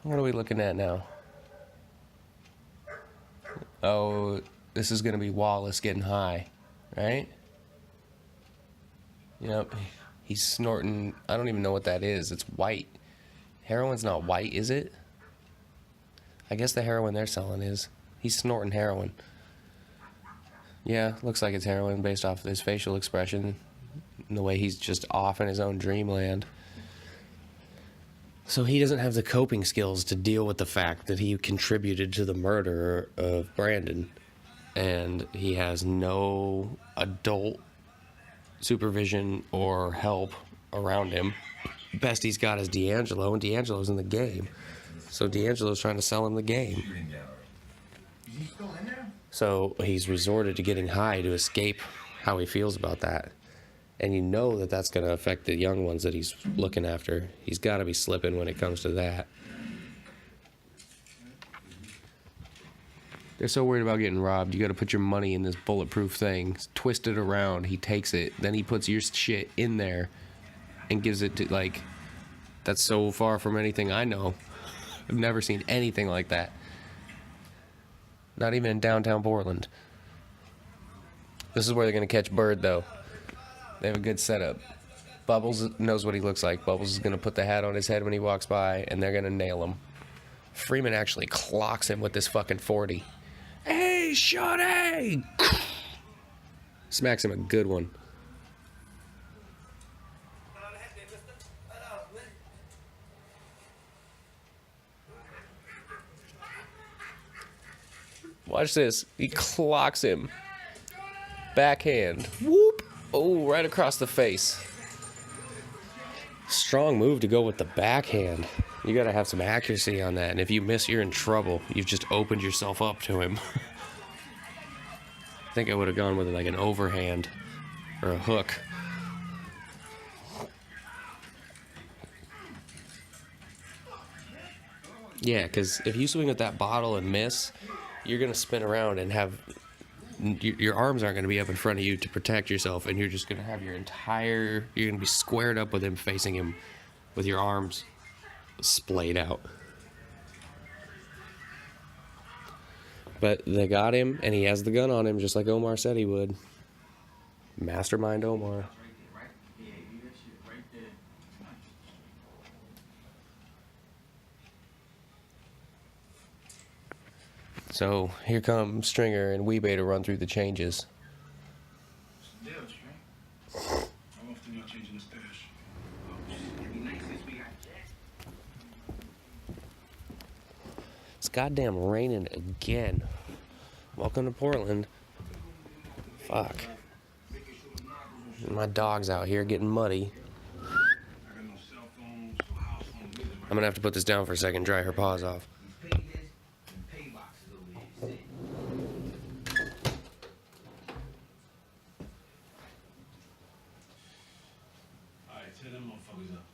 What are we looking at now? Oh, this is gonna be Wallace getting high, right? Yep, he's snorting, I don't even know what that is, it's white. Heroin's not white, is it? I guess the heroin they're selling is. He's snorting heroin. Yeah, looks like it's heroin based off of his facial expression and the way he's just off in his own dreamland. So he doesn't have the coping skills to deal with the fact that he contributed to the murder of Brandon. And he has no adult supervision or help around him. Best he's got is D'Angelo, and D'Angelo's in the game. So D'Angelo's trying to sell him the game. Is he still in there? So he's resorted to getting high to escape how he feels about that. And you know that that's going to affect the young ones that he's looking after. He's got to be slipping when it comes to that. They're so worried about getting robbed. You got to put your money in this bulletproof thing, twist it around. He takes it, then he puts your shit in there and gives it to, like, that's so far from anything I know. I've never seen anything like that. Not even in downtown Portland. This is where they're going to catch Bird, though. They have a good setup. Bubbles knows what he looks like. Bubbles is going to put the hat on his head when he walks by, and they're going to nail him. Freeman actually clocks him with this fucking 40. Hey, shawty! Smacks him a good one. Watch this. He clocks him. Backhand. Whoop! Oh, right across the face. Strong move to go with the backhand. You gotta have some accuracy on that, and if you miss, you're in trouble. You've just opened yourself up to him. I think I would have gone with like an overhand or a hook. Yeah, because if you swing with that bottle and miss, you're gonna spin around and have your arms aren't gonna be up in front of you to protect yourself, and you're just gonna have you're gonna be squared up with him, facing him with your arms splayed out. But they got him, and he has the gun on him, just like Omar said he would. Mastermind Omar. So here come Stringer and Weebay to run through the changes. How often y'all changing the stash? It's goddamn raining again. Welcome to Portland. Fuck. My dog's out here getting muddy. I'm gonna have to put this down for a second, dry her paws off. Alright, tear them motherfuckers up.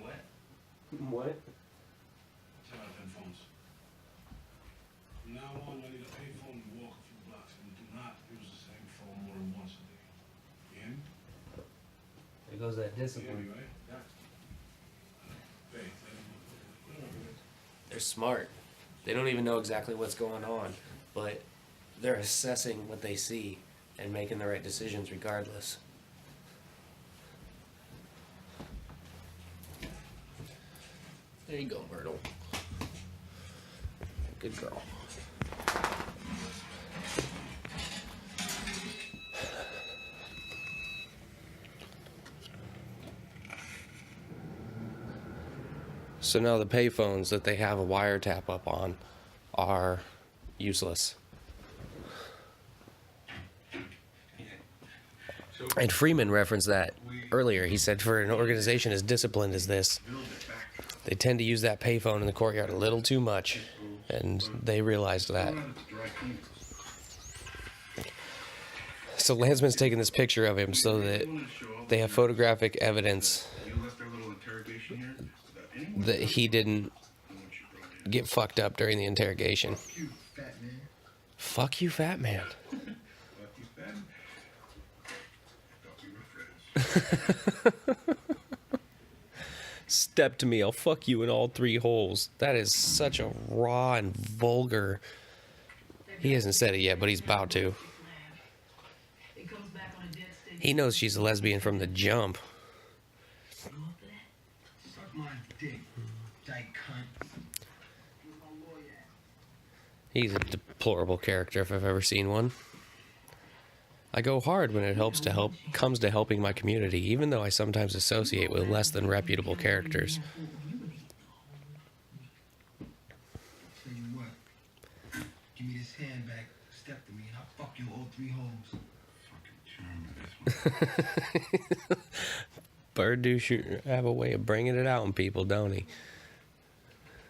What? What? Tear out them phones. From now on, I need a pay phone to walk a few blocks, and do not use the same phone more than once a day. You hear me? There goes that You hear discipline. me, right? Yeah. Hey, tear them up. They're smart. They don't even know exactly what's going on, but they're assessing what they see and making the right decisions regardless. There you go, Myrtle. Good girl. So now the payphones that they have a wiretap up on are useless. And Freeman referenced that earlier. He said for an organization as disciplined as this, they tend to use that payphone in the courtyard a little too much, and they realized that. So Landsman's taking this picture of him so that they have photographic evidence that he didn't get fucked up during the interrogation. Fuck you, fat man. Step to me, I'll fuck you in all three holes. That is such a raw and vulgar. He hasn't said it yet, but he's about to. He knows she's a lesbian from the jump. Suck my dick, dyke cunt. He's a deplorable character if I've ever seen one. I go hard when it comes to helping my community, even though I sometimes associate with less than reputable characters. Tell you what, give me this hand back, step to me, and I'll fuck you all three holes. Bird do have a way of bringing it out in people, don't he?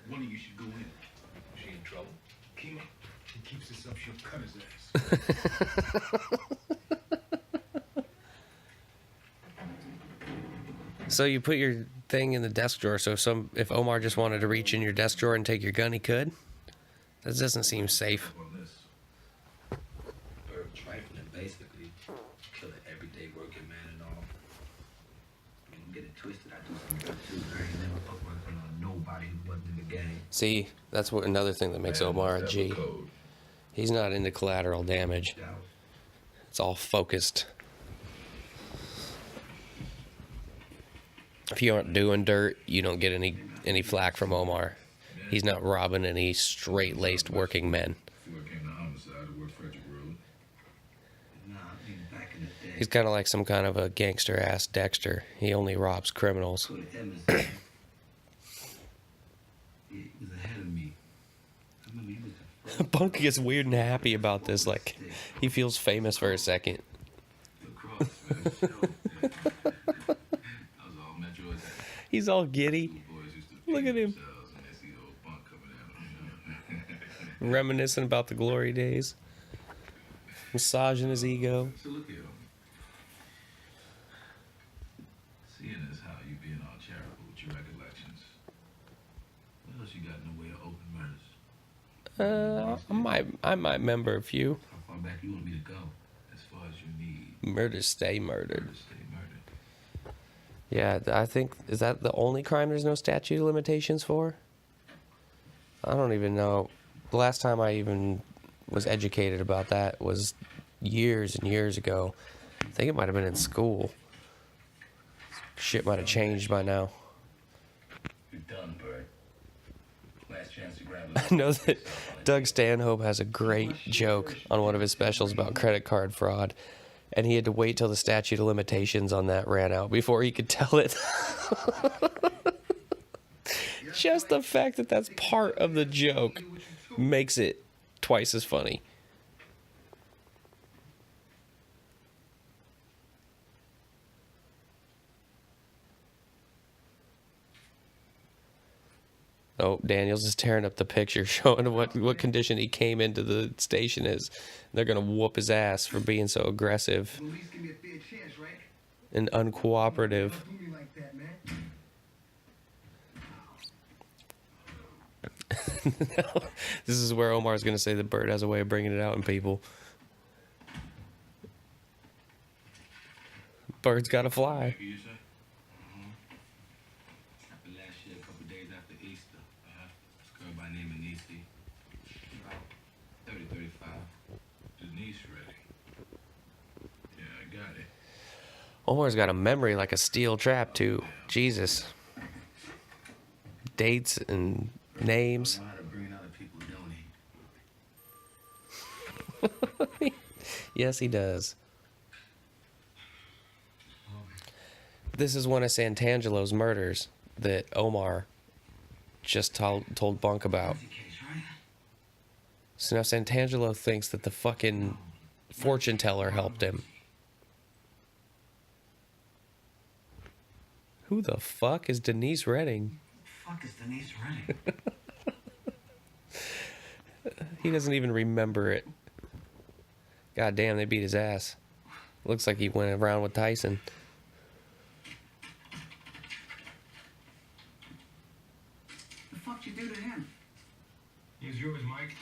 One of you should go in. She in trouble. Kima, he keeps this up, she'll cut his ass. So you put your thing in the desk drawer, so if Omar just wanted to reach in your desk drawer and take your gun, he could? That doesn't seem safe. Bird trifling, basically. Killing everyday working man and all. Don't get it twisted. I do some good too. I ain't never put my gun on nobody who wasn't in the game. See, that's another thing that makes Omar a G. He's not into collateral damage. It's all focused. If you aren't doing dirt, you don't get any flack from Omar. He's not robbing any straight-laced working men. Before it came to homicide, I worked Frederick Road. Nah, I mean back in the day. He's kind of like some kind of a gangster-ass Dexter. He only robs criminals. Go to Emerson. He was ahead of me. I remember he was the first. Bunk gets weird and happy about this, like he feels famous for a second. Lacrosse, man. Show. Yeah. I was all Metro Attack. He's all giddy. Boys used to Look at him. themselves and they see the old bunk coming at them. Reminiscing about the glory days. Massaging his ego. So look here. Seeing as how you being all charitable with your recollections, what else you got in the way of open murders? I might remember a few. How far back you want me to go? As far as you need. Murders stay murdered. Murders stay murdered. Yeah, I think, is that the only crime there's no statute of limitations for? I don't even know. The last time I even was educated about that was years and years ago. I think it might have been in school. Shit might have changed by now. You're done, Bert. Last chance to grab I know that Doug Stanhope has a great joke on one of his specials about credit card fraud, and he had to wait till the statute of limitations on that ran out before he could tell it. Just the fact that that's part of the joke makes it twice as funny. Oh, Daniel's just tearing up the picture, showing what condition he came into the station is. They're gonna whoop his ass for being so aggressive At least give me a fair chance, right? and uncooperative. Don't do me like that, man. This is where Omar's gonna say the bird has a way of bringing it out in people. Bird's gotta fly. You say? Happened last year, a couple days after Easter. This girl by the name of Nisi. About 30, 35. Denise ready. Yeah, I got it. Omar's got a memory like a steel trap too. Jesus. Dates and names. Know how to bring other people, don't he? Yes, he does. This is one of Santangelo's murders that Omar just told Bunk about. So now Santangelo thinks that the fucking fortune teller helped him. Who the fuck is Denise Redding? Fuck is Denise Redding? He doesn't even remember it. God damn, they beat his ass. Looks like he went around with Tyson. The fuck you do to him? Here's yours, Mike.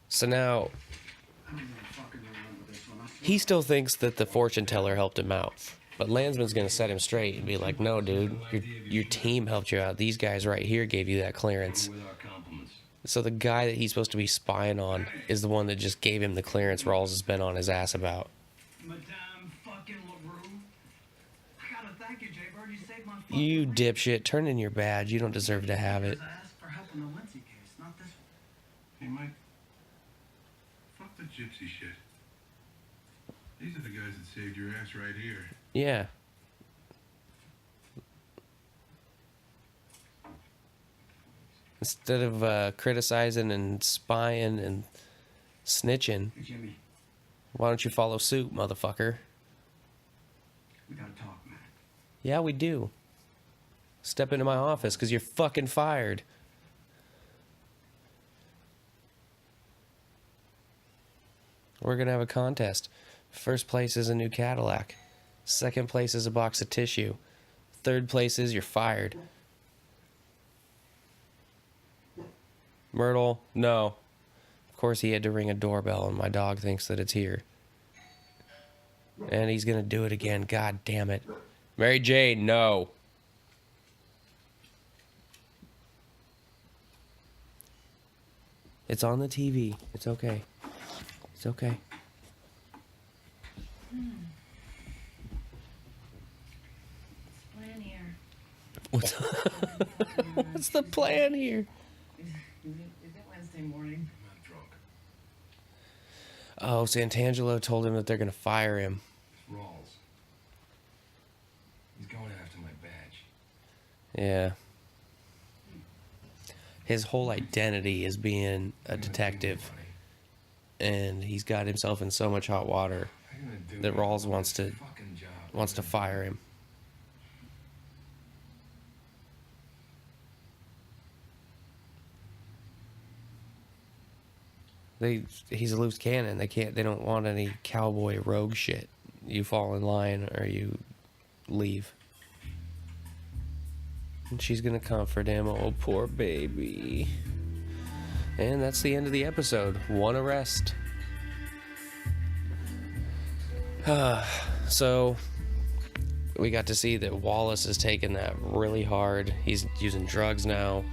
So now I don't even fucking remember this one. he still thinks that the fortune teller helped him out. But Landsman's gonna set him straight and be like, no, dude, your team helped you out. These guys right here gave you that clearance. with our compliments. So the guy that he's supposed to be spying on is the one that just gave him the clearance Rawls has been on his ass about. Madame fucking LaRue. I gotta thank you, Jay Bird. You saved my fucking You life. dipshit, turn in your badge. You don't deserve to have it. Because I asked for help in the Lindsay case, not this one. Hey, Mike. Fuck the gypsy shit. These are the guys that saved your ass right here. Yeah. Instead of criticizing and spying and snitching, Hey, Jimmy, why don't you follow suit, motherfucker? we gotta talk, man. Yeah, we do. Step into my office, because you're fucking fired. We're going to have a contest. First place is a new Cadillac. Second place is a box of tissue. Third place is you're fired. Myrtle, no. Of course he had to ring a doorbell and my dog thinks that it's here. And he's going to do it again. God damn it. Mary Jane, no. It's on the TV. It's okay. It's okay. Plan here. What's the plan here? Is it Wednesday morning? I'm not drunk. Oh, Santangelo told him that they're gonna fire him. It's Rawls. He's going after my badge. Yeah. His whole identity is being a detective, and he's got himself in so much hot water that Rawls wants to fire him. He's a loose cannon. They don't want any cowboy rogue shit. You fall in line or you leave. And she's gonna comfort him. Oh, poor baby. And that's the end of the episode. One arrest. So we got to see that Wallace is taking that really hard. He's using drugs now.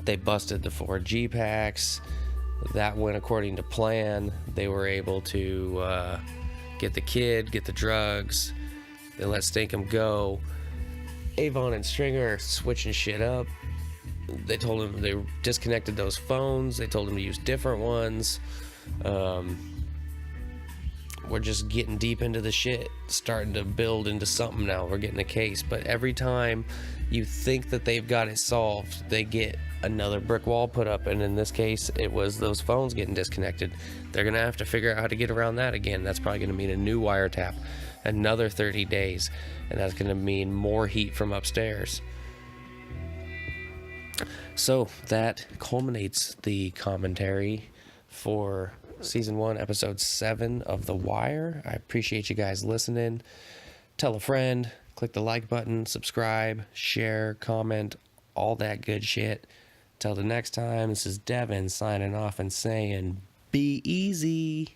They busted the 4G packs. That went according to plan. They were able to get the kid, get the drugs. They let Stinkum go. Avon and Stringer are switching shit up. They told him they disconnected those phones. They told him to use different ones. We're just getting deep into the shit, starting to build into something now. We're getting a case. But every time you think that they've got it solved, they get another brick wall put up. And in this case, it was those phones getting disconnected. They're going to have to figure out how to get around that again. That's probably going to mean a new wiretap, another 30 days. And that's going to mean more heat from upstairs. So that culminates the commentary for Season 1, Episode 7 of The Wire. I appreciate you guys listening. Tell a friend, click the like button, subscribe, share, comment, all that good shit. Till the next time, this is Devin signing off and saying, be easy.